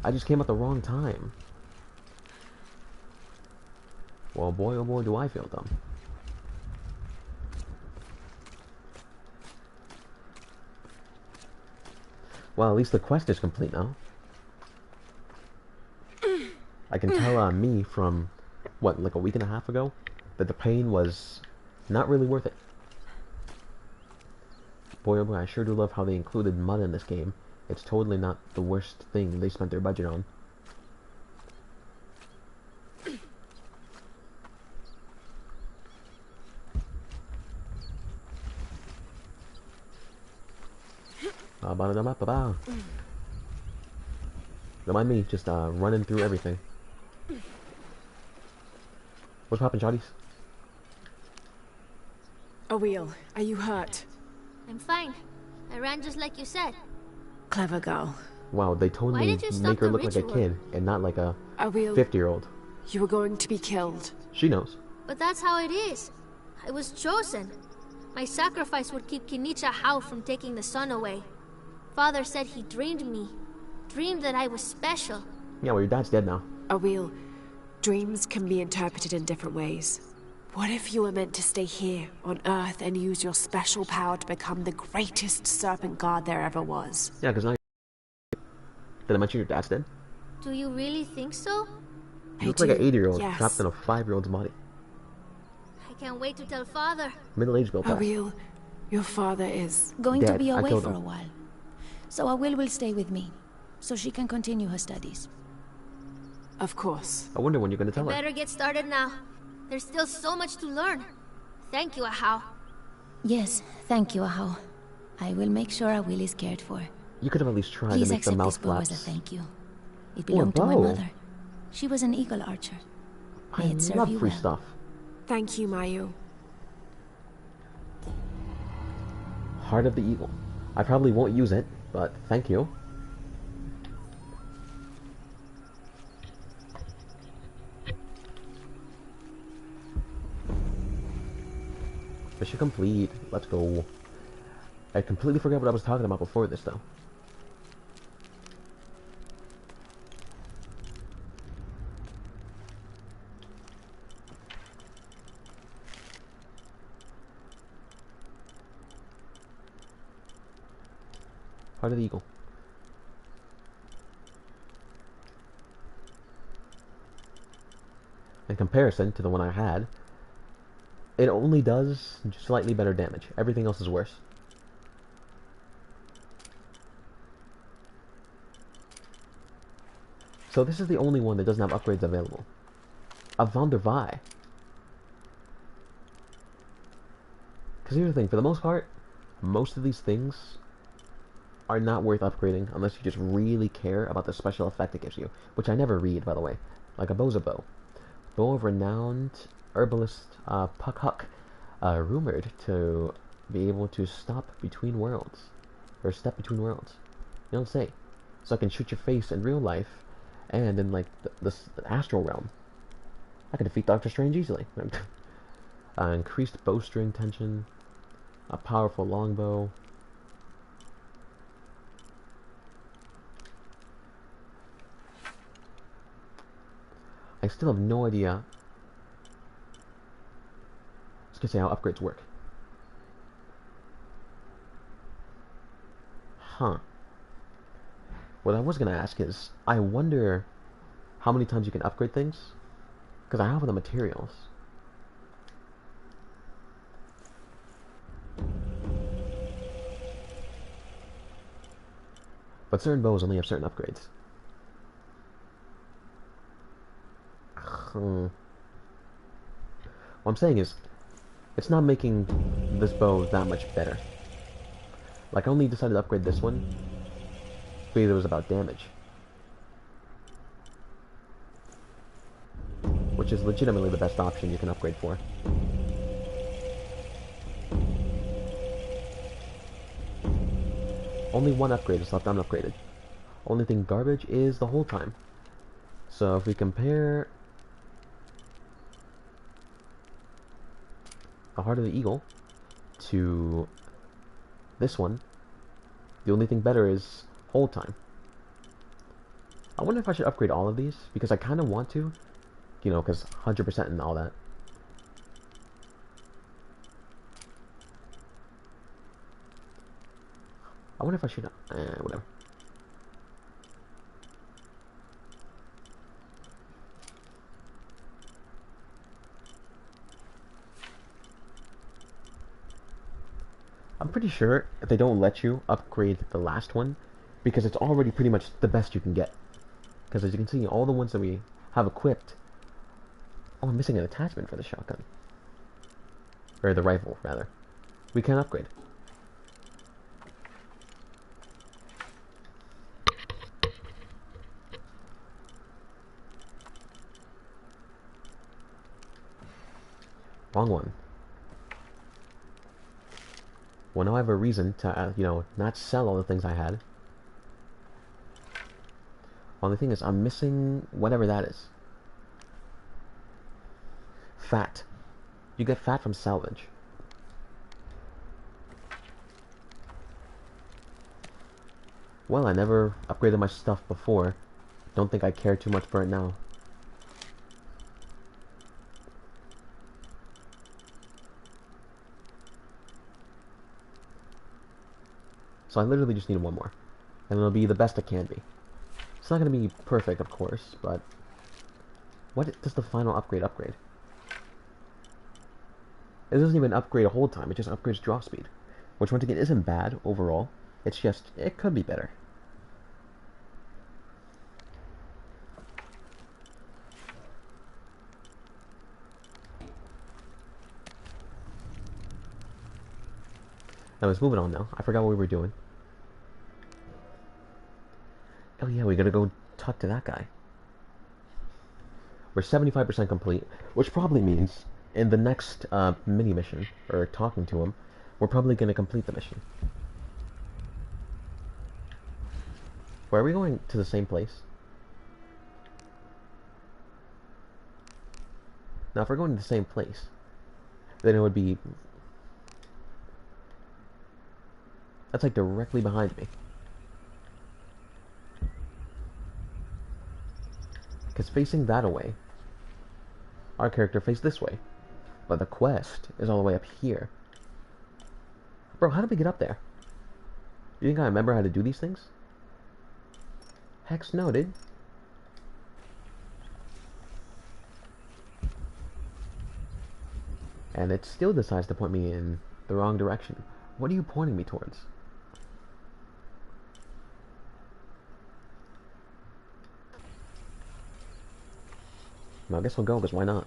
I just came at the wrong time. Well, boy, oh boy, do I feel dumb. Well, at least the quest is complete now. I can tell me from, what, like a week and a half ago, that the pain was not really worth it. Boy, oh boy, I sure do love how they included mud in this game. It's totally not the worst thing they spent their budget on. Don't mind me, just running through everything. What's poppin', shotties? Awil, are you hurt? I'm fine. I ran just like you said. Clever girl. Wow, they totally did you stop make her the look like a ritual? kid and not like a Awil, 50-year-old. you were going to be killed. She knows. But that's how it is. I was chosen. My sacrifice would keep Kinicha Hao from taking the sun away. Father said he dreamed me. Dreamed that I was special. Yeah, well, your dad's dead now. Awil, dreams can be interpreted in different ways. What if you were meant to stay here on Earth and use your special power to become the greatest serpent god there ever was? Yeah, because now did I mention your dad's dead? Do you really think so? You look like an 80-year-old yes. trapped in a 5-year-old's body. I can't wait to tell Father. Middle-aged Bill Pass. Awil, your father is... Going to Dad, be I away killed for him. a while. So Awil will stay with me, so she can continue her studies. Of course. I wonder when you're going to tell her. Better get started now. There's still so much to learn. Thank you, Ahau. Yes, thank you, Ahau. I will make sure Awil is cared for. You could have at least tried Please to make the accept mouth this bow as flaps. a thank you. It Oh, a belonged to my bow. mother. She was an eagle archer. I May it serve love you free well. stuff. Thank you, Mayu. Heart of the Eagle. I probably won't use it, but thank you. Mission complete. Let's go. I completely forgot what I was talking about before this, though. Heart of the Eagle. In comparison to the one I had, it only does slightly better damage. Everything else is worse. So this is the only one that doesn't have upgrades available. A Van der Vi. Because here's the thing, for the most part, most of these things are not worth upgrading unless you just really care about the special effect it gives you, which I never read, by the way. Like a bow's a bow. Bow of renowned herbalist Puck Huck, rumored to be able to stop between worlds, or step between worlds. You don't say. So I can shoot your face in real life, and in like the astral realm. I can defeat Doctor Strange easily. Increased bowstring tension, a powerful longbow. I still have no idea. I was gonna say how upgrades work. Huh. What I was gonna ask is, I wonder how many times you can upgrade things, because I have the materials. But certain bows only have certain upgrades. What I'm saying is, it's not making this bow that much better. Like, I only decided to upgrade this one because it was about damage. Which is legitimately the best option you can upgrade for. Only one upgrade is left unupgraded. Only thing garbage is the hold time. So if we compare the Heart of the Eagle to this one, the only thing better is hold time. I wonder if I should upgrade all of these, because I kind of want to, you know, because 100% and all that. I wonder if I should, whatever. I'm pretty sure if they don't let you upgrade the last one, because it's already pretty much the best you can get. Because as you can see, all the ones that we have equipped... Oh, I'm missing an attachment for the shotgun. Or the rifle, rather. We can't upgrade. Wrong one. Well, now I have a reason to, you know, not sell all the things I had. Only thing is, I'm missing whatever that is. Fat. You get fat from salvage. Well, I never upgraded my stuff before. Don't think I care too much for it now. So I literally just need one more. And it'll be the best it can be. It's not going to be perfect, of course, but... What does the final upgrade? It doesn't even upgrade a hold time, it just upgrades draw speed. Which, once again, isn't bad overall. It's just, it could be better. Anyways, moving on now. I forgot what we were doing. Oh yeah, we gotta go talk to that guy. We're 75% complete, which probably means in the next mini mission, or talking to him, we're probably gonna complete the mission. Where are we going? To the same place? Now, if we're going to the same place, then it would be... That's like directly behind me. Because facing that away, our character faced this way. But the quest is all the way up here. Bro, how did we get up there? You think I remember how to do these things? Hex no, dude. And it still decides to point me in the wrong direction. What are you pointing me towards? Well, I guess I'll go, because why not?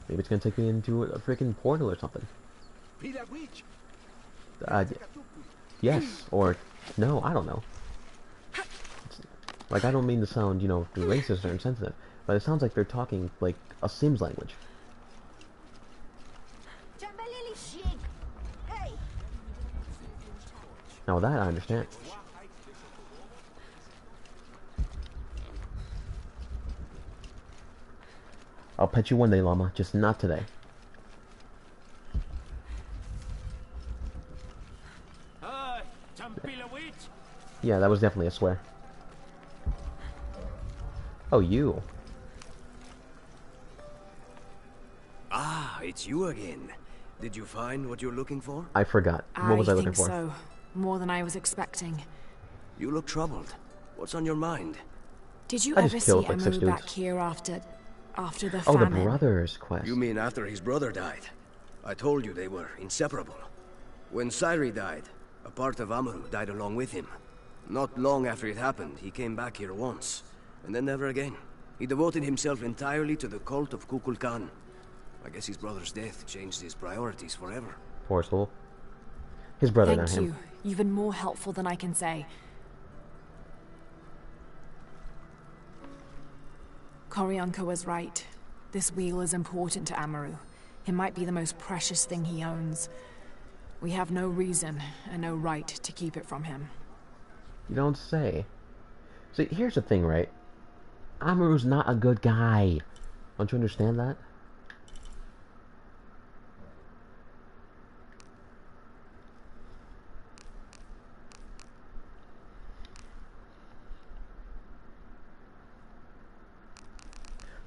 Maybe it's gonna take me into a freaking portal or something. Y- yes, or no, I don't know. Like, I don't mean to sound, you know, racist or insensitive, but it sounds like they're talking, like, a Sims language. Now that I understand. I'll pet you one day, llama, just not today. Yeah, that was definitely a swear. Oh, you. Ah, it's you again. Did you find what you're looking for? I forgot. What was I looking for? I think so. More than I was expecting. You look troubled. What's on your mind? Did you I ever just see killed, like, 6 Amaru back dudes. here after the Oh, the famine? brothers quest. You mean after his brother died? I told you they were inseparable. When Sairi died, a part of Amaru died along with him. Not long after it happened, he came back here once, and then never again. He devoted himself entirely to the cult of Kukulkan. I guess his brother's death changed his priorities forever. Poor soul. His brother, not Thank him. you. You've been more helpful than I can say. Koryanka was right. This wheel is important to Amaru. It might be the most precious thing he owns. We have no reason and no right to keep it from him. You don't say. See, here's the thing, right? Amaru's not a good guy. Don't you understand that?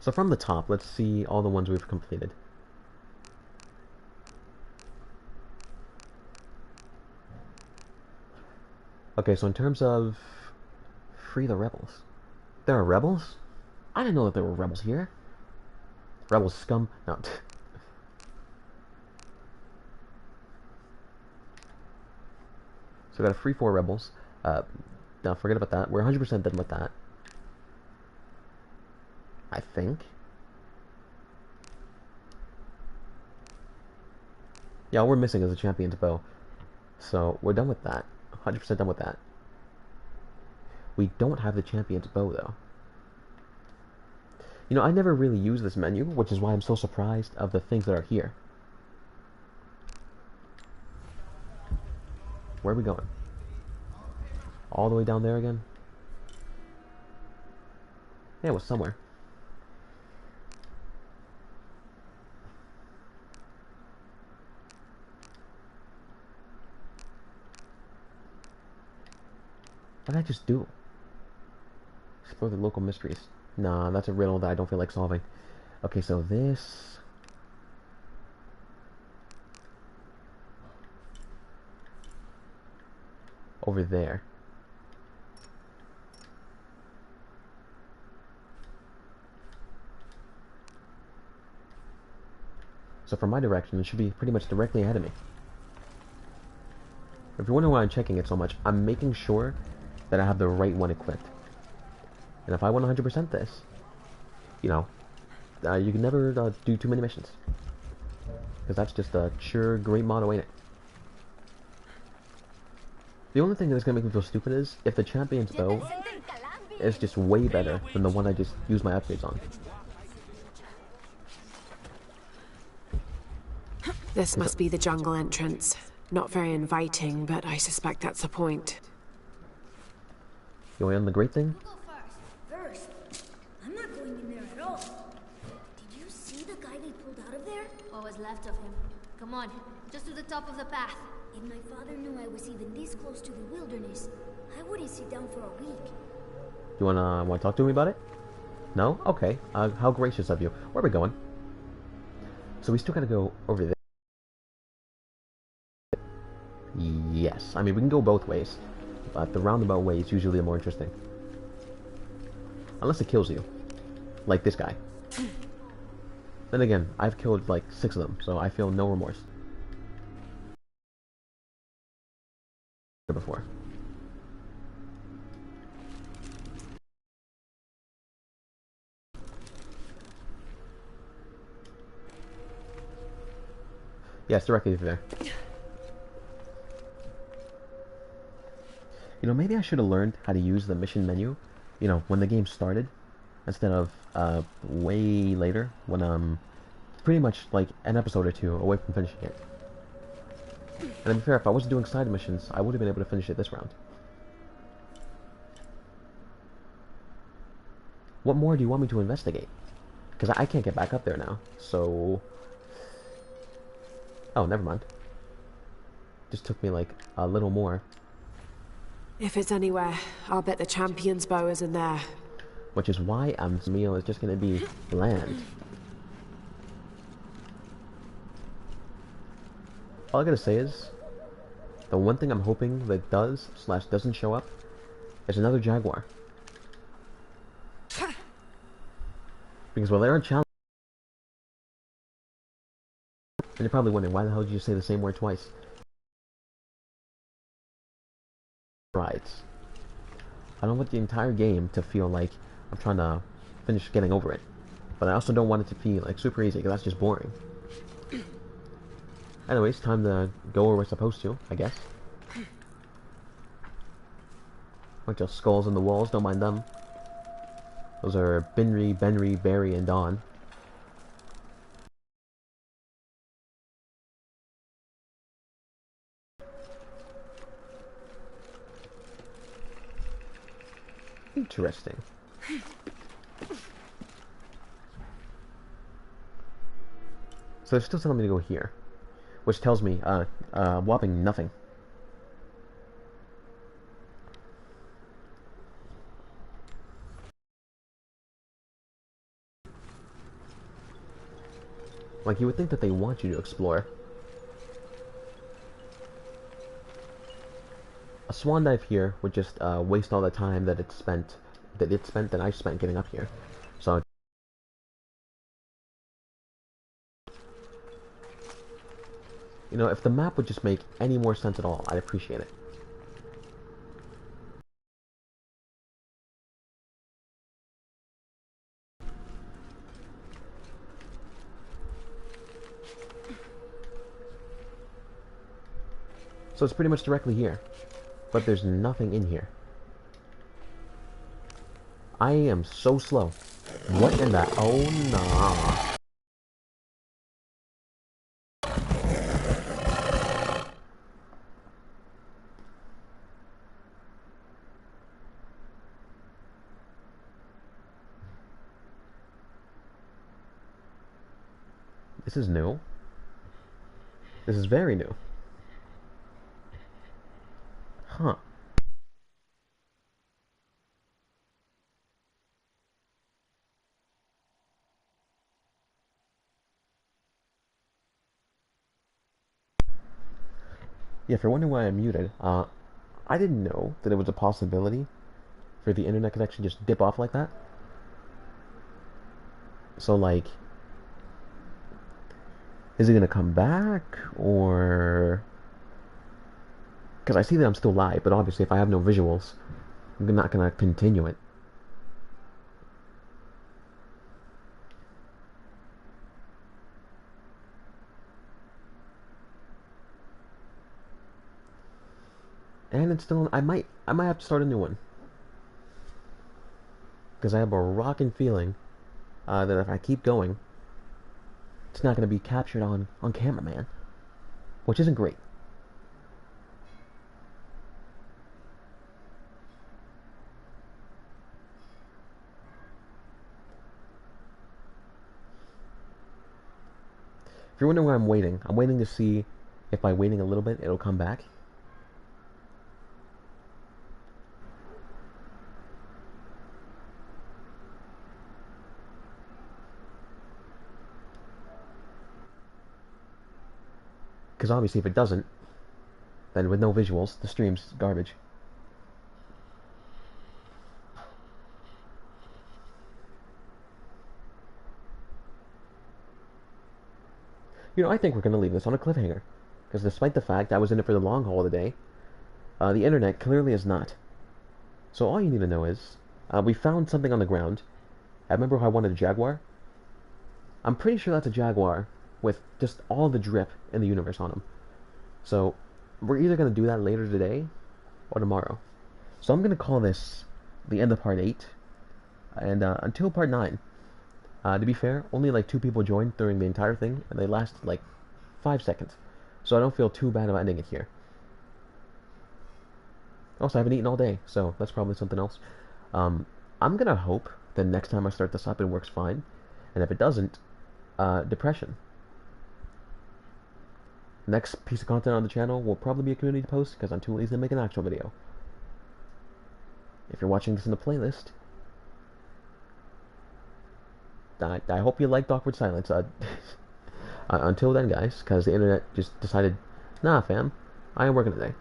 So from the top, let's see all the ones we've completed. Okay, so in terms of free the rebels. There are rebels? I didn't know that there were rebels here. Rebel scum? No. So we got to free 4 rebels. Now forget about that. We're 100% done with that. I think. Yeah, all we're missing is a champion's bow. So we're done with that. 100% done with that. We don't have the champion's bow though. You know, I never really use this menu, which is why I'm so surprised of the things that are here. Where are we going? All the way down there again? Yeah, it was somewhere. What did I just do? Explore the local mysteries. Nah, that's a riddle that I don't feel like solving. Okay, so this... over there. So from my direction, it should be pretty much directly ahead of me. If you're wondering why I'm checking it so much, I'm making sure that I have the right one equipped. And if I want 100% this, you know, you can never do too many missions. Because that's just a sure great motto, ain't it? The only thing that's going to make me feel stupid is if the champion's bow is just way better than the one I just used my upgrades on. This must be the jungle entrance. Not very inviting, but I suspect that's the point. You want in the great thing? Go first. I'm not going in there at all. Did you see the guy they pulled out of there? What was left of him? Come on, just to the top of the path. If my father knew I was even this close to the wilderness, I wouldn't sit down for a week. You wanna talk to me about it? No? Okay. How gracious of you. Where are we going? So we still gotta go over there. Yes. I mean, we can go both ways. But the roundabout way is usually more interesting. Unless it kills you. Like this guy. Then again, I've killed like 6 of them, so I feel no remorse. Before. Yeah, it's directly there. You know, maybe I should have learned how to use the mission menu, you know, when the game started, instead of way later, when pretty much like an episode or two away from finishing it. And to be fair, if I wasn't doing side missions, I would have been able to finish it this round. What more do you want me to investigate? Because I can't get back up there now, so... Oh, never mind. Just took me like a little more. If it's anywhere, I'll bet the champion's bow is in there. Which is why meal is just gonna be bland. All I gotta say is, the one thing I'm hoping that doesn't show up is another jaguar. Because while there are challenges, and you're probably wondering, why the hell did you say the same word twice? Rides. I don't want the entire game to feel like I'm trying to finish getting over it. But I also don't want it to feel like super easy, because that's just boring. Anyways, time to go where we're supposed to, I guess. Bunch of skulls on the walls, don't mind them. Those are Benry, Barry, and Dawn. Interesting. So they're still telling me to go here, which tells me, whopping nothing. Like, you would think that they want you to explore. A swan dive here would just waste all the time that I spent getting up here. So, you know, if the map would just make any more sense at all, I'd appreciate it. So it's pretty much directly here. But there's nothing in here. I am so slow. What in the... Oh, nah. This is new. This is very new. Huh. Yeah, if you're wondering why I'm muted, I didn't know that it was a possibility for the internet connection just dip off like that. So, like, is it gonna come back, or... Because I see that I'm still live, but obviously if I have no visuals, I'm not gonna continue it. And it's still... I might have to start a new one. Because I have a rockin' feeling that if I keep going, it's not going to be captured on camera, man. Which isn't great. If you're wondering why I'm waiting to see if by waiting a little bit, it'll come back. Because obviously if it doesn't, then with no visuals, the stream's garbage. You know, I think we're going to leave this on a cliffhanger. Because despite the fact I was in it for the long haul today, the internet clearly is not. So all you need to know is, we found something on the ground. I remember how I wanted a jaguar. I'm pretty sure that's a jaguar with just all the drip in the universe on them. So we're either going to do that later today or tomorrow. So I'm going to call this the end of part 8, and until part 9. To be fair, only like 2 people joined during the entire thing, and they lasted like 5 seconds. So I don't feel too bad about ending it here. Also, I haven't eaten all day, so that's probably something else. I'm gonna hope that next time I start this up it works fine, and if it doesn't, depression. Next piece of content on the channel will probably be a community post, because I'm too lazy to make an actual video. If you're watching this in the playlist, I hope you liked Awkward Silence. Until then, guys, because the internet just decided, nah, fam, I am working today.